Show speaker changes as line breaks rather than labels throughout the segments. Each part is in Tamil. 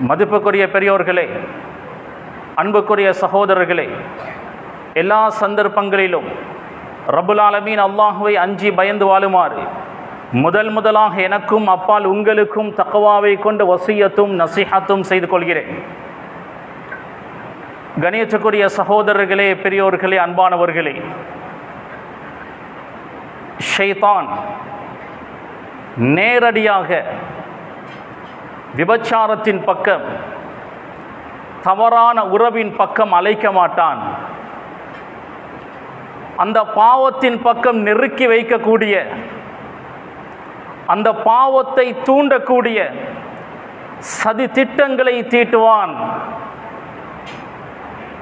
மதிப்புக்குரிய பெரியோர்களே, அன்புக்குரிய சகோதரர்களே, எல்லா சந்தர்ப்பங்களிலும் ரப்புல் ஆலமீன் அல்லாஹுவை அஞ்சி பயந்து வாழுமாறு முதலாக எனக்கும் அப்பால் உங்களுக்கும் தக்வாவை கொண்டு வசியத்தும் நசிஹத்தும் செய்து கொள்கிறேன். கணியத்துக்குரிய சகோதரர்களே, பெரியோர்களே, அன்பானவர்களே, ஷைத்தான் நேரடியாக விபச்சாரத்தின் பக்கம், தவறான உறவின் பக்கம் அழைக்க மாட்டான். அந்த பாவத்தின் பக்கம் நெருக்கி வைக்கக்கூடிய, அந்த பாவத்தை தூண்டக்கூடிய சதி திட்டங்களை தீட்டுவான்.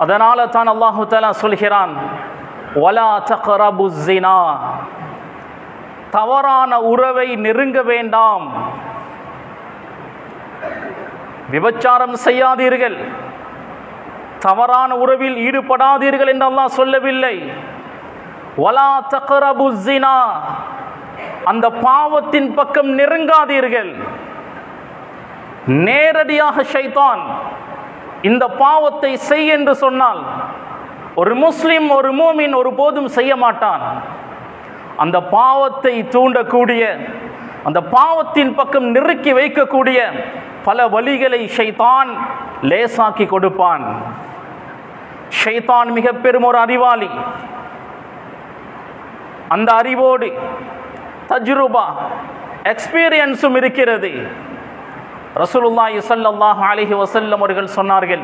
அதனால தான் அல்லாஹு தஆலா சொல்கிறான், வலா தக்ரபு ஸினா, தவறான உறவை நெருங்க வேண்டாம், விபச்சாரம் செய்யாதீர்கள், தவறான உறவில் ஈடுபடாதீர்கள் என்று அல்லாஹ் சொல்லவில்லை. வலா தக்ரபு ஸினா, அந்த பாவத்தின் பக்கம் நெருங்காதீர்கள். நேரடியாக ஷைத்தான் இந்த பாவத்தை செய் என்று சொன்னால் ஒரு முஸ்லிம், ஒரு மூமின் ஒருபோதும் செய்ய மாட்டான். அந்த பாவத்தை தூண்டக்கூடிய, அந்த பாவத்தின் பக்கம் நெருக்கி வைக்கக்கூடிய பல வழிகளை ஷைத்தான் லேசாக்கி கொடுப்பான். ஷைத்தான் மிக பெரும் ஒரு அறிவாளி. அந்த அறிவோடு தஜ்ருபா, எக்ஸ்பீரியன்ஸும் இருக்கிறது. ரசூலுல்லாஹி ஸல்லல்லாஹு அலைஹி வஸல்லம் அவர்கள் சொன்னார்கள்,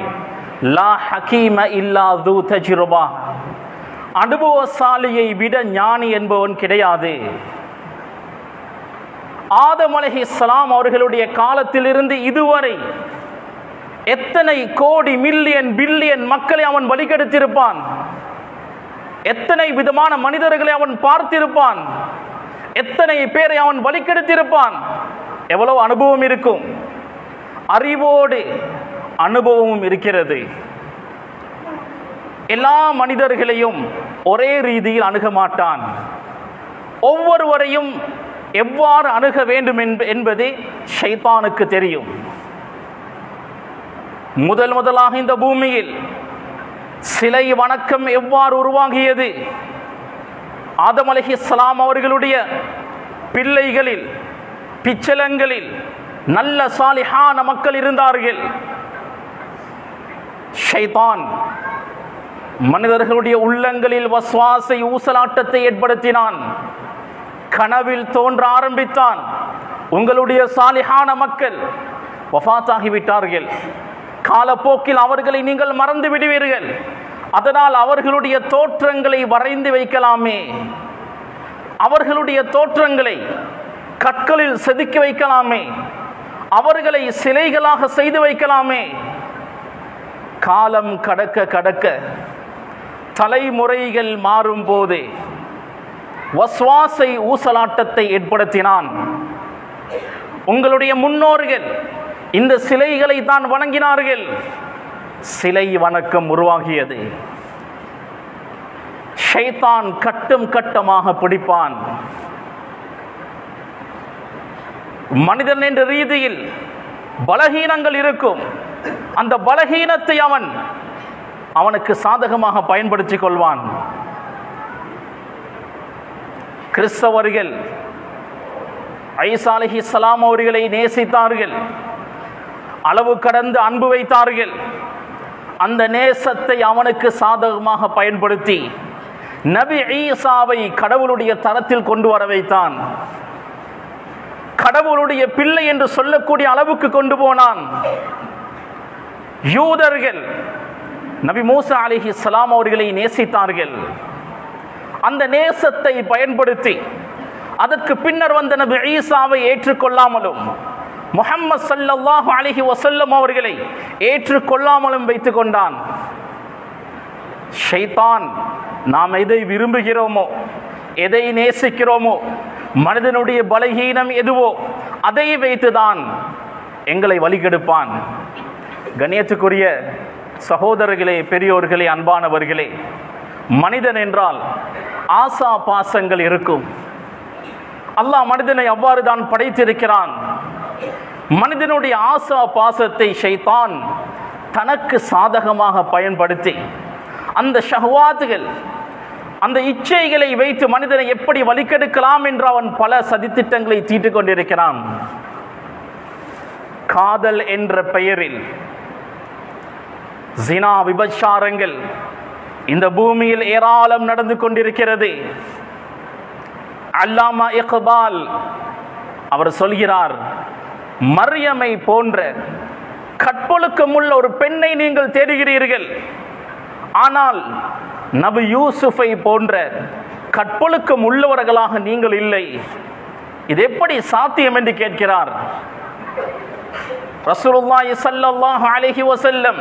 லா ஹகீம இல்லா து தஜ்ருபா, அனுபவசாலியை விட ஞானி என்பவன் கிடையாது. ஆதம் அலைஹிஸ்ஸலாம் அவர்களுடைய காலத்திலிருந்து இதுவரை எத்தனை கோடி, மில்லியன், பில்லியன் மக்களை அவன் வழிகெடுத்திருப்பான். எத்தனை விதமான மனிதர்களை அவன் பார்த்திருப்பான். எத்தனை பேரை அவன் வழிகெடுத்திருப்பான். எவ்வளவு அனுபவம் இருக்கும். அறிவோடு அனுபவமும் இருக்கிறது. எல்லா மனிதர்களையும் ஒரே ரீதியில் அணுக மாட்டான். ஒவ்வொருவரையும் எவ்வாறு அணுக வேண்டும் என்பது ஷைத்தானுக்கு தெரியும். முதலாக இந்த பூமியில் சிலை வணக்கம் எவ்வாறு உருவாகியது? ஆதம் அலைஹிஸ்ஸலாம் அவர்களுடைய பிள்ளைகளில், பிச்சலங்களில் நல்ல சாலிஹான மக்கள் இருந்தார்கள். ஷைத்தான் மனிதர்களுடைய உள்ளங்களில் வஸ்வாசை, ஊசலாட்டத்தை ஏற்படுத்தினான். கனவில் தோன்ற ஆரம்பித்தான், உங்களுடைய சாலிஹான மக்கள் வஃபாத்தாகிவிட்டார்கள், காலப்போக்கில் அவர்களை நீங்கள் மறந்து விடுவீர்கள், அதனால் அவர்களுடைய தோற்றங்களை வரைந்து வைக்கலாமே, அவர்களுடைய தோற்றங்களை கற்களில் செதுக்கி வைக்கலாமே, அவர்களை சிலைகளாக செய்து வைக்கலாமே. காலம் கடக்க கடக்க, தலைமுறைகள் மாறும் போது வஸ்வாசை, ஊசலாட்டத்தை ஏற்படுத்தினான். உங்களுடைய முன்னோர்கள் இந்த சிலைகளை தான் வணங்கினார்கள். சிலை வணக்கம் உருவாகியது. ஷைத்தான் கட்டம் கட்டமாக பிடிப்பான். மனிதன் என்ற ரீதியில் பலகீனங்கள் இருக்கும். அந்த பலகீனத்தை அவனுக்கு சாதகமாக பயன்படுத்திக் கொள்வான். கிறிஸ்தவர்கள் ஈசா அலைஹிஸ்ஸலாம் அவர்களை நேசித்தார்கள், அளவு கடந்து அன்பு வைத்தார்கள். அந்த நேசத்தை அவனுக்கு சாதகமாக பயன்படுத்தி நபி ஈசாவை கடவுளுடைய தரத்தில் கொண்டு வர வைத்தான். கடவுளுடைய பிள்ளை என்று சொல்லக்கூடிய அளவுக்கு கொண்டு போனான். யூதர்கள் நபி மூசா அலைஹிஸ்ஸலாம் அவர்களை நேசித்தார்கள். அந்த நேசத்தை பயன்படுத்தி அதற்கு பின்னர் வந்த நபி ஈசாவை ஏற்றுக்கொள்ளாமலும், முஹம்மது ஸல்லல்லாஹு அலைஹி வஸல்லம் அவர்களை ஏற்றுக்கொள்ளாமலும் வைத்துக் கொண்டான். ஷைத்தான் நாம் எதை விரும்புகிறோமோ, எதை நேசிக்கிறோமோ, மனிதனுடைய பலகீனம் எதுவோ அதை வைத்துதான் எங்களை வழிகெடுப்பான். கண்ணியத்துக்குரிய சகோதரர்களே, பெரியோர்களே, அன்பானவர்களே, மனிதன் என்றால் ஆசா பாசங்கள் இருக்கும். அல்லாஹ் மனிதனை அவ்வாறு தான் படைத்திருக்கிறான். மனிதனுடைய ஆசா பாசத்தை ஷைத்தான் தனக்கு சாதகமாக பயன்படுத்தி அந்த ஷஹ்வாத்துகள், அந்த இச்சைகளை வைத்து மனிதனை எப்படி வழிகெடுக்கலாம் என்று அவன் பல சதித்திட்டங்களை தீட்டிக் கொண்டிருக்கிறான். காதல் என்ற பெயரில் ஜினா விபச்சாரங்கள் இந்த பூமியில் ஏராளம் நடந்து கொண்டிருக்கிறது. அல்லாமா இக்பால் அவர் சொல்கிறார், மரியமை போன்ற கற்பொழுக்கமுள்ள ஒரு பெண்ணை நீங்கள் தேடுகிறீர்கள், ஆனால் நபி யூசுஃபை போன்ற கற்பொழுக்கம் உள்ளவர்களாக நீங்கள் இல்லை. இது எப்படி சாத்தியம் என்று கேட்கிறார். ரசூலுல்லாஹி ஸல்லல்லாஹு அலைஹி வஸல்லம்,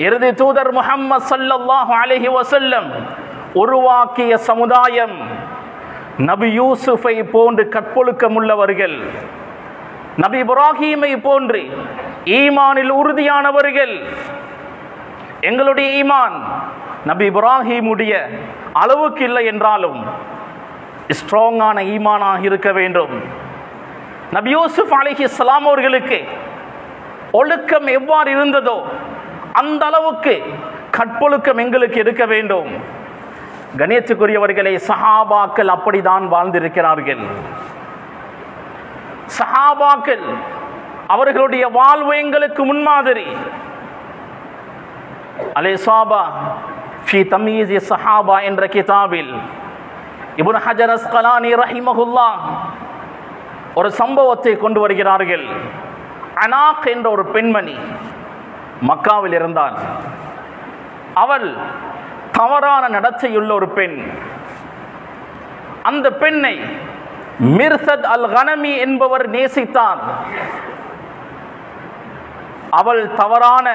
இறுதி தூதர் முஹம்மது ஸல்லல்லாஹு அலைஹி வஸல்லம் உருவாக்கிய சமுதாயம் நபி யூசுஃபை போன்று கற்பொழுக்கம் உள்ளவர்கள், நபி இப்ராஹீமை போன்று ஈமானில் உறுதியானவர்கள். எங்களுடைய ஈமான் நபி இப்ராஹீமுடைய அளவுக்கு இல்லை என்றாலும் ஸ்ட்ராங்கான ஈமானாக இருக்க வேண்டும். நபி யூசுப் அலைஹிஸ்ஸலாம் அவர்களுக்கு ஒழுக்கம் எவ்வாறு இருந்ததோ அந்த அளவுக்கு கற்பொழுக்கம் எங்களுக்கு இருக்க வேண்டும். கணேசக்குரியவர்களே, சஹாபாக்கள் அப்படிதான் வாழ்ந்திருக்கிறார்கள். சஹாபாக்கள் அவர்களுடைய வாழ்வு எங்களுக்கு முன்மாதிரி. அல்-இஸாபா ஃபீ தம்யீஸ் ஸஹாபா என்ற கிதாபில் இப்னு ஹஜர் அஸ்கலானி ரஹிமஹுல்லாஹ் ஒரு சம்பவத்தை கொண்டு வருகிறார்கள். அனாக் என்ற ஒரு பெண்மணி மக்காவில் இருந்தாள். அவள் தவறான நடத்தையுள்ள ஒரு பெண். அந்த பெண்ணை மிர்சத் அல் கனமி என்பவர் நேசித்தார். அவள் தவறான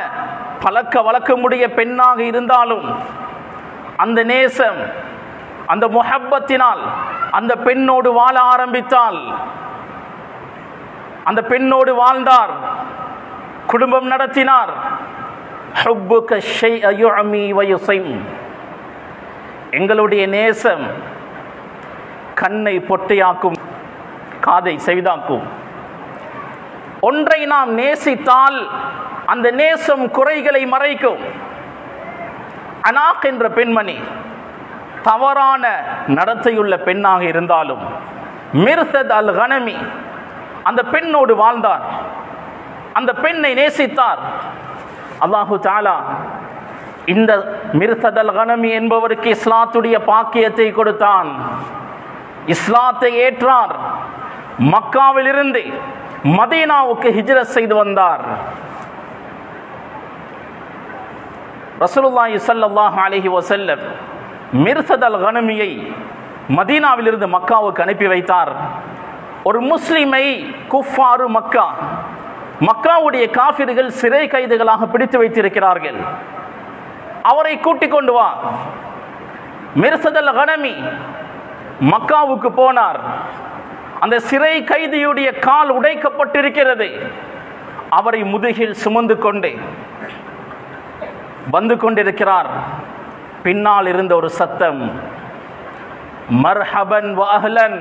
பழக்க வழக்கமுடைய பெண்ணாக இருந்தாலும் அந்த நேசம், அந்த முஹப்பத்தினால் அந்த பெண்ணோடு வாழ ஆரம்பித்தால். அந்த பெண்ணோடு வாழ்ந்தார், குடும்பம் நடத்தினார். ஹுப்புக ஷைஅ யுஅமி வ யுஸிம், எங்களுடைய நேசம் கண்ணை பொட்டையாக்கும், காதை செவிதாக்கும். ஒன்றை நாம் நேசித்தால் அந்த நேசம் குறைகளை மறைக்கும். அனாக் என்ற பெண்மணி தவறான நடத்தையுள்ள பெண்ணாக இருந்தாலும் மிர்சத் அல் கனமி அந்த பெண்ணோடு வாழ்ந்தார், அந்த பெண்ணை நேசித்தார். அல்லாஹு தஆலா இந்த மிர்சத் அல் கனமி என்பவருக்கு இஸ்லாத்துடைய பாக்கியத்தை கொடுத்தான். இஸ்லாத்தை ஏற்றார். மக்காவில் இருந்து மதீனாவுக்கு ஹிஜ்ரத் செய்து வந்தார். ரசூலுல்லாஹி ஸல்லல்லாஹு அலைஹி வஸல்லம் மிர்சத் அல் கனமியை மதீனாவிலிருந்து மக்காவுக்கு அனுப்பி வைத்தார். ஒரு முஸ்லிமை குஃபாரு மக்கா, மக்காவுடைய காஃபிர்கள் சிறை கைதிகளாக பிடித்து வைத்திருக்கிறார்கள், அவரை கூட்டிக் கொண்டு வா. மிர்சத் அல் கனமி மக்காவுக்கு போனார். அந்த சிறை கைதியுடைய கால் உடைக்கப்பட்டிருக்கிறது. அவரை முதுகில் சுமந்து கொண்டு வந்து கொண்டிருக்கிறார். பின்னால் இருந்த ஒரு சத்தம், மர்ஹபன் வ அஹ்லன்,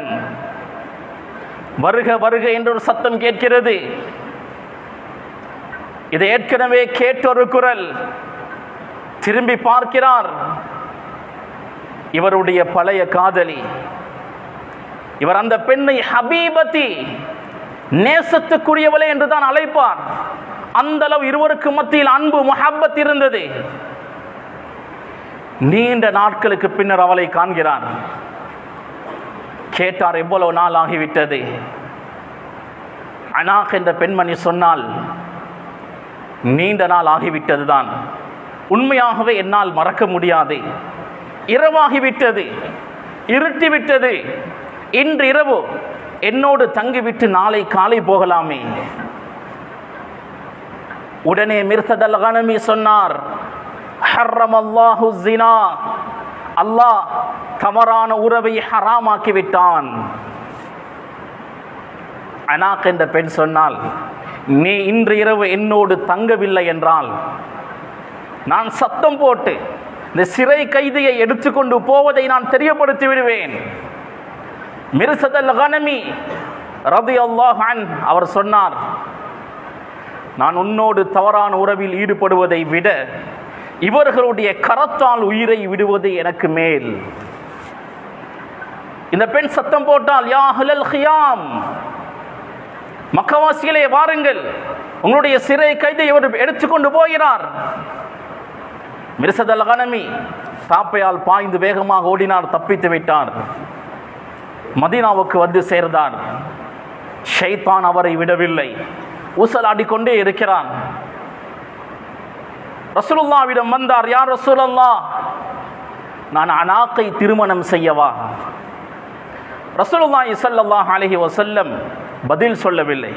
வருக வருக என்ற ஒரு சத்தம் கேட்கிறது. இதை ஏற்கனவே கேட்ட ஒரு குரல். திரும்பி பார்க்கிறார். இவருடைய பழைய காதலி. இவர் அந்த பெண்ணை ஹபீபதி, நேசத்துக்குரியவளே என்றுதான் அழைப்பார். அந்த அளவு இருவருக்கு மத்தியில் அன்பு முஹப்பத் இருந்தது. நீண்ட நாட்களுக்கு பின்னர் அவளை காண்கிறார். கேட்டார், எவ்வளவு நாள் ஆகிவிட்டது? அனாக் என்ற பெண்மணி சொன்னால், நீண்ட நாள் ஆகிவிட்டதுதான், உண்மையாகவே என்னால் மறக்க முடியாது. இரவாகிவிட்டது, இருட்டிவிட்டது, இன்று இரவு என்னோடு தங்கிவிட்டு நாளை காலை போகலாமே. உடனே மிர்சத் அல் கனமி சொன்னார், ஹர்ரமல்லாஹு ஸினா, அல்லாஹ் தவறான உறவை ஹராமாக்கி விட்டான். அனாக் என்ற பெண் சொன்னால், நீ இன்று இரவு என்னோடு தங்கவில்லை என்றால் நான் சத்தம் போட்டு இந்த சிறை கைதியை எடுத்துக்கொண்டு போவதை நான் தெரியப்படுத்தி விடுவேன். மிர்சத் அல் கனமி ரலியல்லாஹு அன்ஹு அவர் சொன்னார், நான் உன்னோடு தவறான உறவில் ஈடுபடுவதை விட இவர்களுடைய கரத்தால் உயிரை விடுவது எனக்கு மேல். இந்த பெண் சத்தம் போட்டால், யா அஹ்லல் கியாம், மக்கவாசிகளே வாருங்கள், உங்களுடைய சிறை கைதை இவர் எடுத்துக்கொண்டு போகிறார். மிர்சத் அல் கனமி தாப்பையால் பாய்ந்து வேகமாக ஓடினார், தப்பித்து விட்டார். மதீனாவுக்கு வந்து சேர்ந்தார். ஷைத்தான் அவரை விடவில்லை, ஊசலாடிக்கொண்டே இருக்கிறான். ரசூலுல்லாஹ்விடம் வந்தார், யா ரசூலல்லாஹ், நான் அனாக்கை திருமணம் செய்யவா? ரசூலுல்லாஹி ஸல்லல்லாஹு அலைஹி வஸல்லம் பதில் சொல்லவில்லை,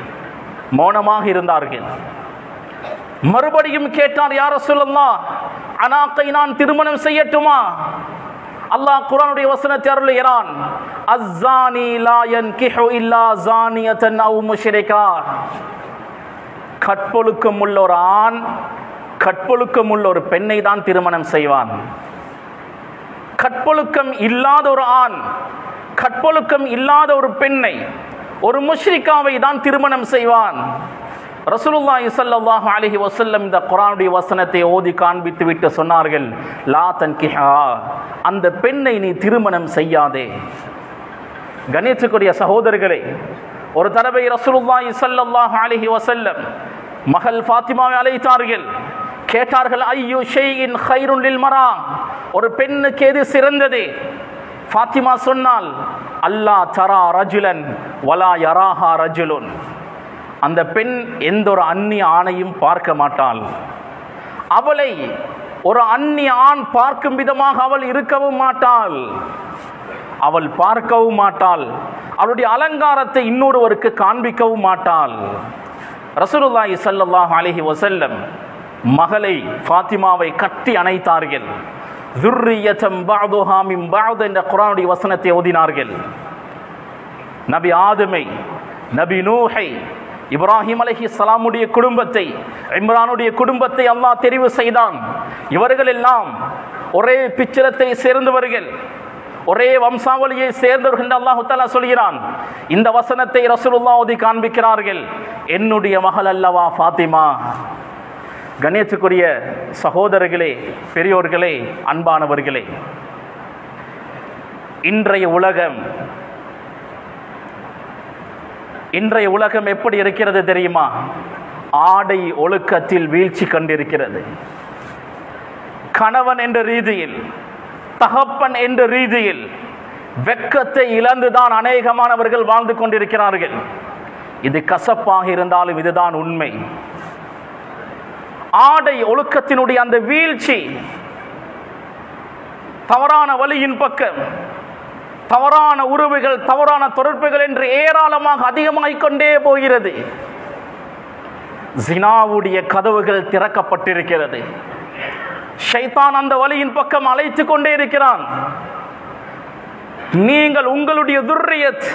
மௌனமாக இருந்தார்கள். மறுபடியும் கேட்டார், யா ரசூலல்லாஹ், அனாக்கை நான் திருமணம் செய்யட்டுமா? அல்லாஹ் குர்ஆனுடைய வசனத்தை அருளுகிறான், அஸ்ஸானி லா யன்கிஹு இல்லா ஸானியத்தன் அவ் முஷ்ரிகா. கற்பொழுக்கம் உள்ள ஒரு ஆண் கற்பொழுக்கம் உள்ள ஒரு பெண்ணை தான் திருமணம் செய்வான். கற்பொழுக்கம் இல்லாத ஒரு ஆண் கற்பொழுக்கம் இல்லாத ஒரு பெண்ணை, ஒரு முஷ்ரிகாவை தான் திருமணம் செய்வான். ரசூலுல்லாஹி ஸல்லல்லாஹு அலைஹி வஸல்லம் இந்த குர்ஆனுடைய வசனத்தை ஓதி காண்பித்து விட்டு சொன்னார்கள், லா தன்கிஹா, அந்த பெண்ணை நீ திருமணம் செய்யாதே. கணியத்துக்குரிய சகோதரர்களே, ஒரு தடவை ரசூலுல்லாஹி ஸல்லல்லாஹு அலைஹி வஸல்லம் மகள் ஃபாத்திமாவை அழைத்தார்கள். கேட்டார்கள், ஐயு ஷைஇன் கைருன் லில் மரா, ஒரு பெண்ணுக்கு எது சிறந்தது? ஃபாத்திமா சொன்னால், அல்லா தரா ரஜுலன் வலா யராஹா ரஜுலுன், அந்த பெண் எந்த ஒரு அந்நிய ஆணையும் பார்க்க மாட்டாள். அவளை ஒரு அந்நிய ஆண் பார்க்கும் விதமாக அவள் இருக்கவும் மாட்டாள், அவள் பார்க்கவும் மாட்டாள், அவளுடைய அலங்காரத்தை இன்னொருவருக்கு காண்பிக்கவும் மாட்டாள். ரசூலுல்லாஹி ஸல்லல்லாஹு அலைஹி வஸல்லம் மகளை ஃபாத்திமாவை கட்டி அணைத்தார்கள். ذُرِّيَّةً بَعْضُهَا مِنْ بَعْضٍ என்ற குர்ஆனுடைய வசனத்தை ஓதினார்கள். நபி ஆதமை, நபி நூஹை, இப்ராஹிம் அலைஹிஸ்ஸலாமுடைய குடும்பத்தை, இம்ரானுடைய குடும்பத்தை அல்லாஹ் தெரிவு செய்தான். இவர்கள் எல்லாம் ஒரே பிச்சலத்தை சேர்ந்தவர்கள், ஒரே வம்சாவளியை சேர்ந்தவர்கள் என்று அல்லாஹ் தஆலா சொல்கிறான். இந்த வசனத்தை ரசூலுல்லாஹ் ஓதி காண்பிக்கிறார்கள், என்னுடைய மகள் அல்லவா ஃபாத்திமா. கண்ணியத்துக்குரிய சகோதரர்களே, பெரியோர்களே, அன்பானவர்களே, இன்றைய உலகம் எப்படி இருக்கிறது தெரியுமா? ஆடை ஒழுக்கத்தில் வீழ்ச்சி கண்டிருக்கிறது. கணவன் என்ற ரீதியில், தகப்பன் என்ற ரீதியில் வெட்கத்தை இழந்துதான் அநேகமானவர்கள் வாழ்ந்து கொண்டிருக்கிறார்கள். இது கசப்பாக இருந்தாலும் இதுதான் உண்மை. ஆடை ஒழுக்கத்தினுடைய அந்த வீழ்ச்சி தவறான வழியின் பக்கம், தவறான உறவுகள், தவறான தொடர்புகள் என்று ஏராளமாக அதிகமாகிக் கொண்டே போகிறது. ஜினாவுடைய கதவுகள் திறக்கப்பட்டிருக்கிறது. ஷைத்தான் அந்த வழியின் பக்கம் அழைத்து கொண்டே இருக்கிறான். நீங்கள் உங்களுடைய துர்ரியத்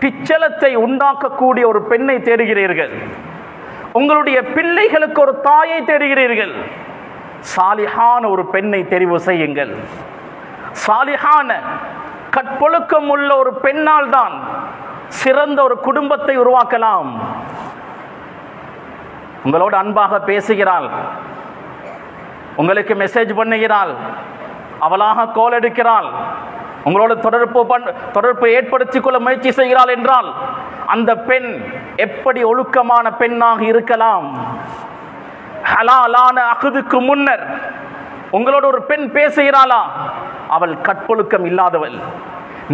பிச்சலத்தை உண்டாக்கக்கூடிய ஒரு பெண்ணை தேடுகிறீர்கள், உங்களுடைய பிள்ளைகளுக்கு ஒரு தாயை தேடுகிறீர்கள். சாலிஹான ஒரு பெண்ணை தெரிவு செய்யுங்கள். சாலிஹான கற்பொழுக்கம் உள்ள ஒரு பெண்ணால் தான் சிறந்த ஒரு குடும்பத்தை உருவாக்கலாம். உங்களோடு அன்பாக பேசுகிறாள், உங்களுக்கு மெசேஜ் பண்ணுகிறாள், அவளாக கோல் எடுக்கிறாள், உங்களோட தொடர்பு ஏற்படுத்திக் கொள்ள முயற்சி செய்கிறாள் என்றால் அந்த பெண் எப்படி ஒழுக்கமான பெண்ணாக இருக்கலாம்? ஹலாலான அகுதுக்கு முன்னர் உங்களோட ஒரு பெண் பேசுகிறாளா? அவள் கற்பொழுக்கம் இல்லாதவள்.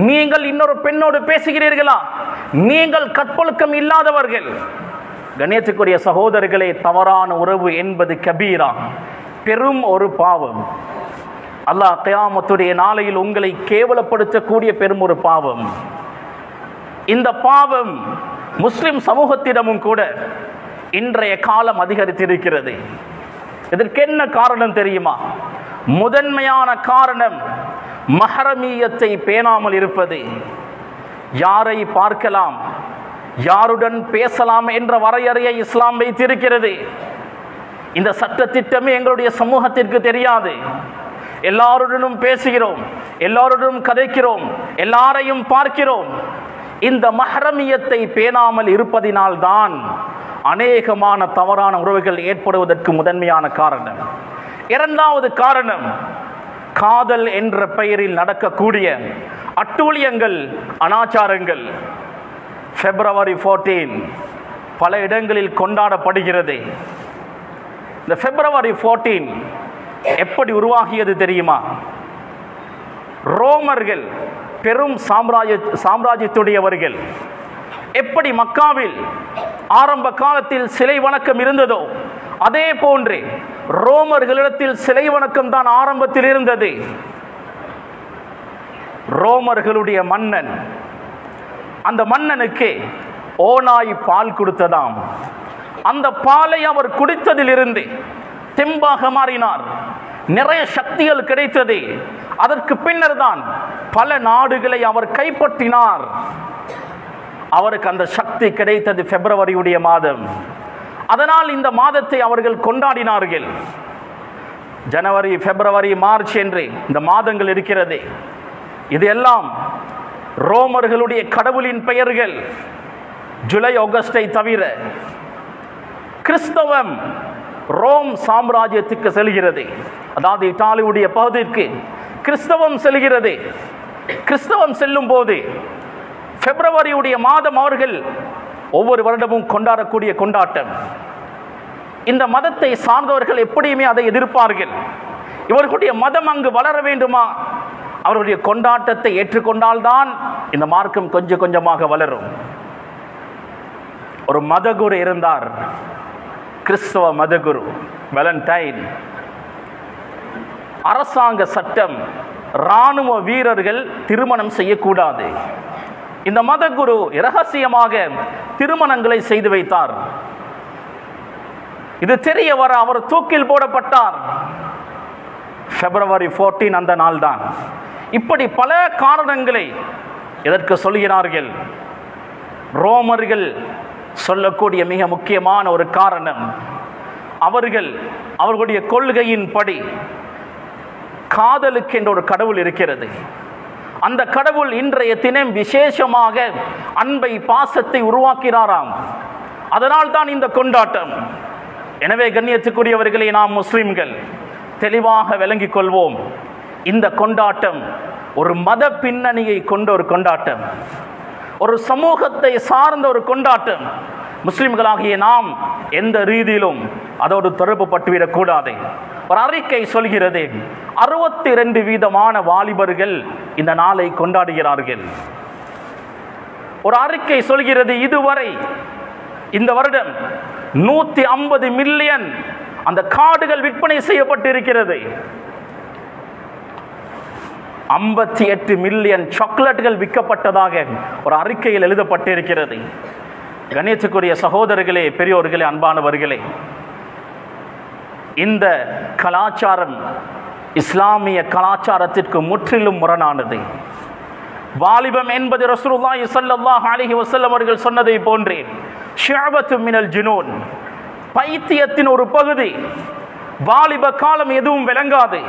நீங்கள் இன்னொரு பெண்ணோடு பேசுகிறீர்களா? நீங்கள் கற்பொழுக்கம் இல்லாதவர்கள். கண்ணியத்துக்குரிய சகோதரர்களே, தவறான உறவு என்பது கபீரா, பெரும் ஒரு பாவம். அல்லாஹ் கியாமத்துடைய நாளையில் உங்களை கேவலப்படுத்தக்கூடிய பெரும் ஒரு பாவம். இந்த பாவம் முஸ்லிம் சமூகத்திடமும் கூட இன்றைய காலம் அதிகரித்திருக்கிறது. இதற்கு என்ன காரணம் தெரியுமா? முதன்மையான காரணம் மஹரமியத்தை பேணாமல் இருப்பது. யாரை பார்க்கலாம், யாருடன் பேசலாம் என்ற வரையறையை இஸ்லாம் வைத்திருக்கிறது. இந்த சட்டத்திட்டமே எங்களுடைய சமூகத்திற்கு தெரியாது. எல்லாருடனும் பேசுகிறோம், எல்லாருடனும் கதைக்கிறோம், எல்லாரையும் பார்க்கிறோம். இந்த மஹரமியத்தை பேணாமல் இருப்பதினால்தான் அநேகமான தவறான உறவுகள் ஏற்படுவதற்கு முதன்மையான காரணம். இரண்டாவது காரணம், காதல் என்ற பெயரில் நடக்கக்கூடிய அட்டூழியங்கள், அனாச்சாரங்கள். February 14 பல இடங்களில் கொண்டாடப்படுகிறது. இந்த February 14 எப்படி உருவாகியது தெரியுமா? ரோமர்கள், பெரும் சாம்ராஜ்யத்துடையவர்கள், எப்படி மக்காவில் ஆரம்ப காலத்தில் சிலை வணக்கம் இருந்ததோ அதே போன்று ரோமர்களிடத்தில் சிலை வணக்கம் தான் ஆரம்பத்தில் இருந்தது. ரோமர்களுடைய மன்னன், அந்த மன்னனுக்கு ஓநாய் பால் கொடுத்ததாம். அந்த பாலை அவர் குடித்ததிலிருந்து தெம்பாக மாறினார். நிறைய சக்திகள் கிடைத்தது. அதற்கு பின்னர் தான் பல நாடுகளை அவர் கைப்பற்றினார். அவருக்கு அந்த சக்தி கிடைத்தது பிப்ரவரியுடைய மாதம். அதனால் இந்த மாதத்தை அவர்கள் கொண்டாடினார்கள். ஜனவரி, பிப்ரவரி, மார்ச் என்று இந்த மாதங்கள் இருக்கிறது. இது எல்லாம் ரோமர்களுடைய கடவுளின் பெயர்கள். ஜூலை, ஆகஸ்டை தவிர கிறிஸ்தவம் ரோம் சாம்ராஜ்யத்துக்கு செல்கிறது. அதாவது இத்தாலியுடைய பகுதிக்கு கிறிஸ்தவம் செல்கிறது. கிறிஸ்தவம் செல்லும் போது பிப்ரவரியுடைய மாதம் அவர்கள் ஒவ்வொரு வருடமும் கொண்டாடக்கூடிய கொண்டாட்டம். இந்த மதத்தை சார்ந்தவர்கள் எப்படியுமே அதை எதிர்ப்பார்கள். இவர்களுடைய மதம் அங்கு வளர வேண்டுமா? அவருடைய கொண்டாட்டத்தை ஏற்றுக்கொண்டால்தான் இந்த மார்க்கம் கொஞ்சம் கொஞ்சமாக வளரும். ஒரு மதகுரு இருந்தார், கிறிஸ்தவ மதகுரு வேலண்டைன். அரசாங்க சட்டம், இராணுவ வீரர்கள் திருமணம் செய்யக்கூடாது. இந்த மதகுரு இரகசியமாக திருமணங்களை செய்து வைத்தார். இது தெரிய வர அவர் தூக்கில் போடப்பட்டார். February 14 அந்த நாள் தான். இப்படி பல காரணங்களை எதற்கு சொல்கிறார்கள்? ரோமர்கள் சொல்லக்கூடிய மிக முக்கியமான ஒரு காரணம், அவர்களுடைய கொள்கையின்படி காதலுக்கு என்ற ஒரு கடவுள் இருக்கிறது. அந்த கடவுள் இன்றைய தினம் விசேஷமாக அன்பை, பாசத்தை உருவாக்கிறாராம். அதனால் தான் இந்த கொண்டாட்டம். எனவே கண்ணியத்துக்குரியவர்களை, நாம் முஸ்லிம்கள் தெளிவாக விளங்கிக் கொள்வோம். இந்த கொண்டாட்டம் ஒரு மத பின்னணியை கொண்ட ஒரு கொண்டாட்டம், ஒரு சமூகத்தை சார்ந்த ஒரு கொண்டாட்டம். முஸ்லிம்களாகிய நாம் எந்த ரீதியிலும் அதோடு தொடர்பு பட்டுவிடக்கூடாது. ஒரு அறிக்கை சொல்கிறது, 62% வாலிபர்கள் இந்த நாளை கொண்டாடுகிறார்கள். ஒரு அறிக்கை சொல்கிறது, இதுவரை இந்த வருடம் 150 மில்லியன் அந்த கார்டுகள் விற்பனை செய்யப்பட்டிருக்கிறது. 58 மில்லியன் சாக்லேட்டுகள் விற்கப்பட்டதாக ஒரு அறிக்கையில் எழுதப்பட்டிருக்கிறது. கணேசக்குரிய சகோதரர்களே, பெரியோர்களே, அன்பானவர்களே, இந்த கலாச்சாரம் இஸ்லாமிய கலாச்சாரத்திற்கு முற்றிலும் முரணானது. வாலிபம் என்பது ரசூலுல்லாஹி ஸல்லல்லாஹு அலைஹி வஸல்லம் அவர்கள் சொன்னதை போன்றே ஷுஅபத்து மினல் ஜுனூன், பைத்தியத்தின் ஒரு பகுதி. வாலிப காலம் எதுவும் விளங்காது.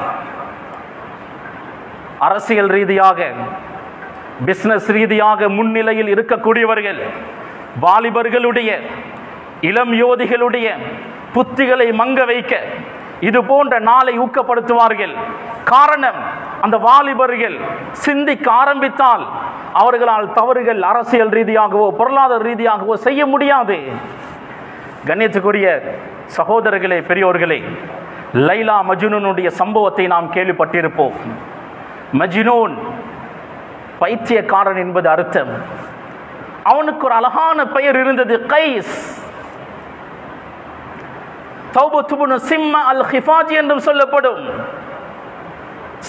அரசியல் ரீதியாக, பிசினஸ் ரீதியாக முன்னிலையில் இருக்கக்கூடியவர்கள் வாலிபர்களுடைய, இளம் யோதிகளுடைய புத்திகளை மங்க வைக்க இது போன்ற நாளை ஊக்கப்படுத்துவார்கள். காரணம், அந்த வாலிபர்கள் சிந்திக்க ஆரம்பித்தால் அவர்களால் தவறுகள் அரசியல் ரீதியாகவோ பொருளாதார ரீதியாகவோ செய்ய முடியாது. கண்ணியத்துக்குரிய சகோதரர்களே, பெரியோர்களே, லைலா மஜ்னூனுடைய சம்பவத்தை நாம் கேள்விப்பட்டிருப்போம். மஜ்னூன் பைத்தியக்காரன் என்பது அர்த்தம். அவனுக்கு ஒரு அழகான பெயர் இருந்தது, கைஸ். தௌபத் இப்னு சிம்மா அல் ஹிஃபாஜி என்றும் சொல்லப்படும்.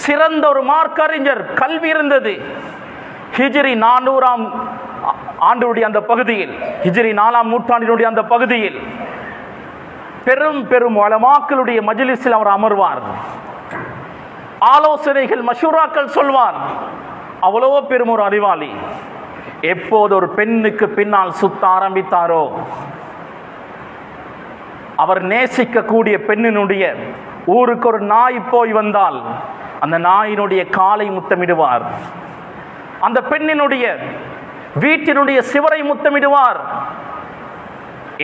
சிறந்த ஒரு மார்க்கறிஞர், கல்வி இருந்தது. ஹிஜ்ரி 400ஆம் ஆண்டுடைய அந்த பகுதியில், ஹிஜ்ரி 4ஆம் நூற்றாண்டினுடைய அந்த பகுதியில் பெரும் பெரும் உலமாக்களுடைய மஜ்லிஸில் அவர் அமர்வார். ஆலோசனைகள், மஷூராக்கள் சொல்வார். அவ்வளவோ பெரும் ஒரு அறிவாளி. எப்போது ஒரு பெண்ணுக்கு பின்னால் சுத்த ஆரம்பித்தாரோ, அவர் நேசிக்கக்கூடிய பெண்ணினுடைய ஊருக்கு ஒரு நாய் போய் வந்தால் அந்த நாயினுடைய காலை முத்தமிடுவார். அந்த பெண்ணினுடைய வீட்டினுடைய சிவரை முத்தமிடுவார்.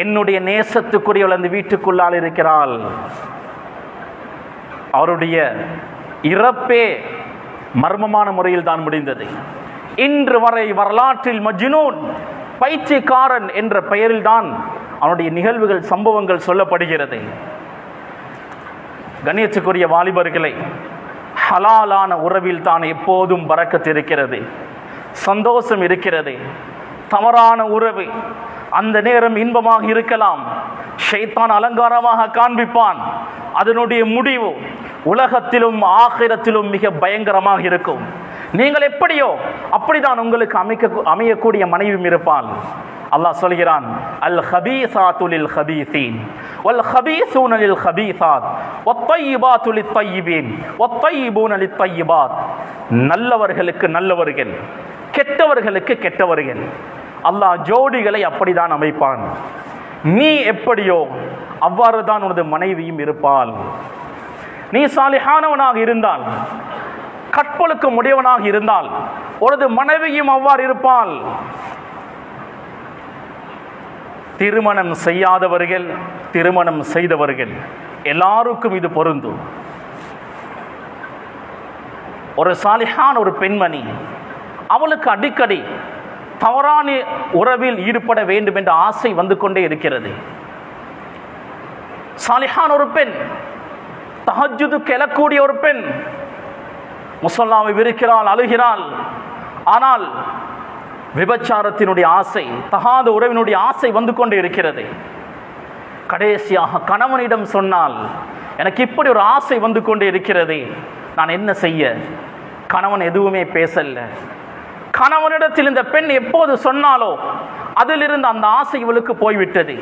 என்னுடைய நேசத்துக்குரியவள் அந்த வீட்டுக்குள்ளால் இருக்கிறாள். அவருடைய இறப்பே மர்மமான முறையில் தான் முடிந்தது. இன்று வரை வரலாற்றில் மஜ்னூன், பைத்தியக்காரன் என்ற பெயரில் தான் அவனுடைய நிகழ்வுகள், சம்பவங்கள் சொல்லப்படுகிறது. கண்ணியத்துக்குரிய வாலிபர்களை, ஹலாலான உறவில் தான் எப்போதும் பரக்கத் இருக்கிறது, சந்தோஷம் இருக்கிறது. தவறான உறவு அந்த நேரம் இன்பமாக இருக்கலாம், ஷைத்தான் அலங்காரமாக காண்பிப்பான். அதனுடைய முடிவு உலகத்திலும் ஆகிரத்திலும் மிக பயங்கரமாக இருக்கும். நீங்கள் எப்படியோ அப்படிதான் உங்களுக்கு அமையக்கூடிய மனைவியும் இருப்பாள். அல்லாஹ் சொல்கிறான், அல் ஹபீஸாத்து லில் ஹபீஸீன் வல் ஹபீஸூன லில் ஹபீஸாத் வத்தய்யிபாத்து லித் தய்யிபீன் வத்தய்யிபூன லித் தய்யிபாத். நல்லவர்களுக்கு நல்லவர்கள், கெட்டவர்களுக்கு கெட்டவர்கள். அல்லாஹ் ஜோடிகளை அப்படிதான் அமைப்பான். நீ எப்படியோ அவ்வாறு தான் உனது மனைவியும் இருப்பாள். நீ சாலிஹானவனாக இருந்தால், கற்பொழுக்கம் உடையவனாக இருந்தால், உனது மனைவியும் அவ்வாறு இருப்பாள். திருமணம் செய்யாதவர்கள், திருமணம் செய்தவர்கள் எல்லாருக்கும் இது பொருந்தும். ஒரு சாலிஹான ஒரு பெண்மணி, அவளுக்கு அடிக்கடி தவறான உறவில் ஈடுபட வேண்டும் என்ற ஆசை வந்து கொண்டே இருக்கிறது. சாலிஹான ஒரு பெண், தஹஜ்ஜுதுக்கு எழக்கூடிய ஒரு பெண், முஸல்லாவை விரிக்கிறாள், அழுகிறாள். ஆனால் விபச்சாரத்தினுடைய ஆசை, தகாத உறவினுடைய ஆசை வந்து கொண்டே இருக்கிறது. கடைசியாக கணவனிடம் சொன்னால், எனக்கு இப்படி ஒரு ஆசை வந்து கொண்டே இருக்கிறது, நான் என்ன செய்ய? கணவன் எதுவுமே பேசல. கணவனிடத்தில் இந்த பெண் எப்போது சொன்னாலோ அதிலிருந்து அந்த ஆசை இவளுக்கு போய்விட்டது.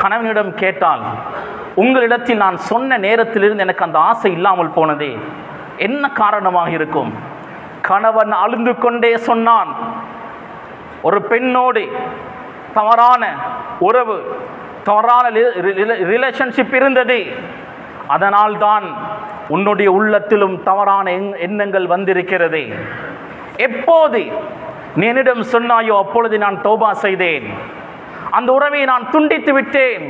கணவனிடம் கேட்டால், உங்களிடத்தில் நான் சொன்ன நேரத்திலிருந்து எனக்கு அந்த ஆசை இல்லாமல் போனதே, என்ன காரணமாக இருக்கும்? கணவன் அழுந்து கொண்டே சொன்னான், ஒரு பெண்ணோடு தவறான உறவு, தவறான ரிலேஷன்ஷிப் இருந்தது, அதனால் தான் உன்னுடைய உள்ளத்திலும் தவறான எண்ணங்கள் வந்திருக்கிறது. எப்போது நீ என்னிடம் சொன்னாயோ அப்பொழுது நான் தௌபா செய்தேன், அந்த உறவை நான் துண்டித்து விட்டேன்.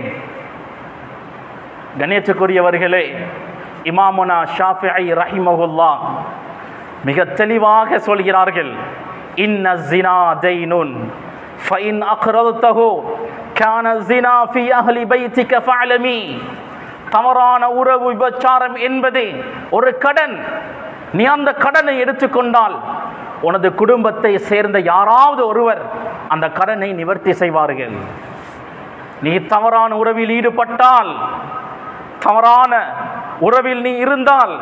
கண்ணியத்துக்குரியவர்களே, இமாமுனா ஷாஃபிஈ ரஹிமஹுல்லாஹ் மிக தெளிவாக சொல்கிறார்கள், இன்ன ஸினா தைனுன் ஃபஇன் அக்ரல்தஹு கான ஸினா ஃபீ அஹ்லி பைத்திக ஃபஅலமி. தவறான உறவு, விபச்சாரம் என்பது ஒரு கடன். நீ அந்த கடனை எடுத்துக்கொண்டால் உனது குடும்பத்தை சேர்ந்த யாராவது ஒருவர் அந்த கடனை நிவர்த்தி செய்வார்கள். நீ தவறான உறவில் ஈடுபட்டால், தவறான உறவில் நீ இருந்தால்,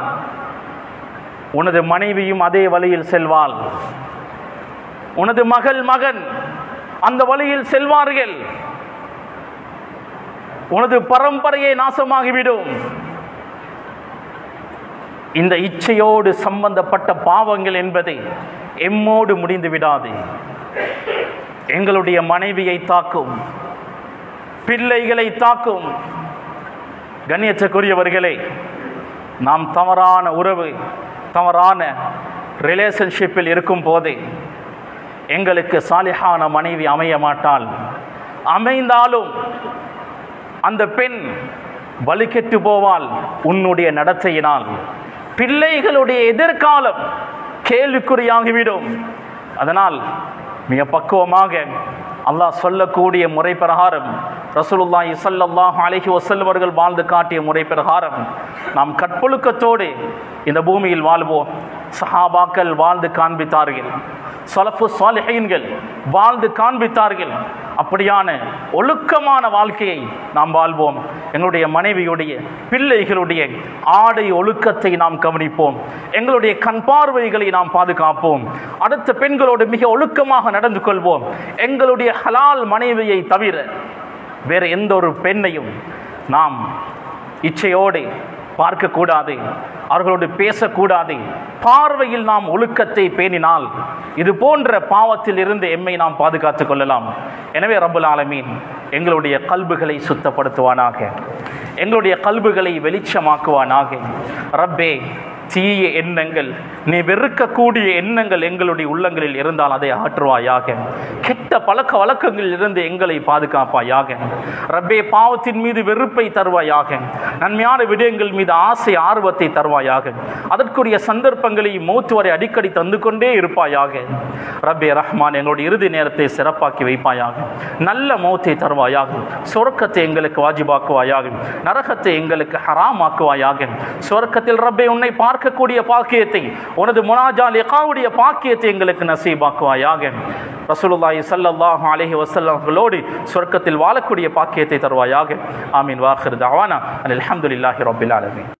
உனது மனைவியும் அதே வழியில் செல்வாள், உனது மகள் மகன் அந்த வழியில் செல்வார்கள், உனது பரம்பரையே நாசமாகிவிடும். இந்த இச்சையோடு சம்பந்தப்பட்ட பாவங்கள் என்பது எம்மோடு முடிந்து விடாது. எங்களுடைய மனைவியை தாக்கும், பிள்ளைகளை தாக்கும். கண்ணியத்துக்குரியவர்களே, நாம் தவறான உறவு, தவறான ரிலேஷன்ஷிப்பில் இருக்கும் போது எங்களுக்கு சாலிஹான மனைவி அமைய மாட்டாள். அமைந்தாலும் அந்த பெண் வலுக்கெட்டு போவாள் உன்னுடைய நடத்தையினால். பிள்ளைகளுடைய எதிர்காலம் கேள்விக்குறியாகிவிடும். அதனால் மிக பக்குவமாக அல்லாஹ் சொல்லக்கூடிய முறை பிரகாரம், ரசூலுல்லாஹி ஸல்லல்லாஹு அலைஹி வஸல்லம் அவர்கள் வாழ்ந்து காட்டிய முறை பிரகாரம் நாம் கற்பொழுக்கத்தோடு இந்த பூமியில் வாழ்வோம். சஹாபாக்கள் வாழ்ந்து காண்பித்தார்கள், ஸலஃபு ஸாலிஹீன்கள் வாழ்ந்து காண்பித்தார்கள். அப்படியான ஒழுக்கமான வாழ்க்கையை நாம் வாழ்வோம். எங்களுடைய மனைவியுடைய, பிள்ளைகளுடைய ஆடை ஒழுக்கத்தை நாம் கவனிப்போம். எங்களுடைய கண் பார்வைகளை நாம் பாதுகாப்போம். அடுத்த பெண்களோடு மிக ஒழுக்கமாக நடந்து கொள்வோம். எங்களுடைய ஹலால் மனைவியை தவிர வேறு எந்த ஒரு பெண்ணையும் நாம் இச்சையோடு பார்க்கக்கூடாது, அவர்களோடு பேசக்கூடாது. பார்வையில் நாம் ஒழுக்கத்தை பேணினால் இது போன்ற பாவத்தில் இருந்து எம்மை நாம் பாதுகாத்துக் கொள்ளலாம். எனவே ரப்புல் ஆலமீன் எங்களுடைய கல்புகளை சுத்தப்படுத்துவானாக, எங்களுடைய கல்புகளை வெளிச்சமாக்குவானாக. ரப்பே, தீய எண்ணங்கள், நீ வெறுக்கக்கூடிய எண்ணங்கள் எங்களுடைய உள்ளங்களில் இருந்தால் அதை ஆற்றுவாயாக. கெட்ட பழக்க வழக்கங்களில் இருந்து எங்களை பாதுகாப்பாயாக. ரப்பே, பாவத்தின் மீது வெறுப்பை தருவாயாக, நன்மையான விடயங்கள் மீது ஆசை ஆர்வத்தை தருவாயாக. அதற்குரிய சந்தர்ப்பங்களை மௌத் வரை அடிக்கடி தந்து கொண்டே இருப்பாயாக. ரப்பே ரஹ்மான், எங்களுடைய இறுதி நேரத்தை சிறப்பாக்கி வைப்பாயாக. நல்ல மௌத்தை தருவாயாக. சொர்க்கத்தை எங்களுக்கு வாஜிபாக்குவாயாக, நரகத்தை எங்களுக்கு ஹராமாக்குவாயாக. சொர்க்கத்தில் ரப்பே உன்னை பார்க்கக்கூடிய பாக்கியத்தை, உனது முனாஜா லிகாவுடைய பாக்கியத்தை எங்களுக்கு நசீபாக்குவாயாக. ரசூலுல்லாஹி ஸல்லல்லாஹு அலைஹி வஸல்லம் அவர்களோடு சொர்க்கத்தில் வாழக்கூடிய பாக்கியத்தை தருவாயாக. ஆமீன். வாஹிர் தஅவானா அல்ஹம்துலில்லாஹி ரப்பில் ஆலமீன்.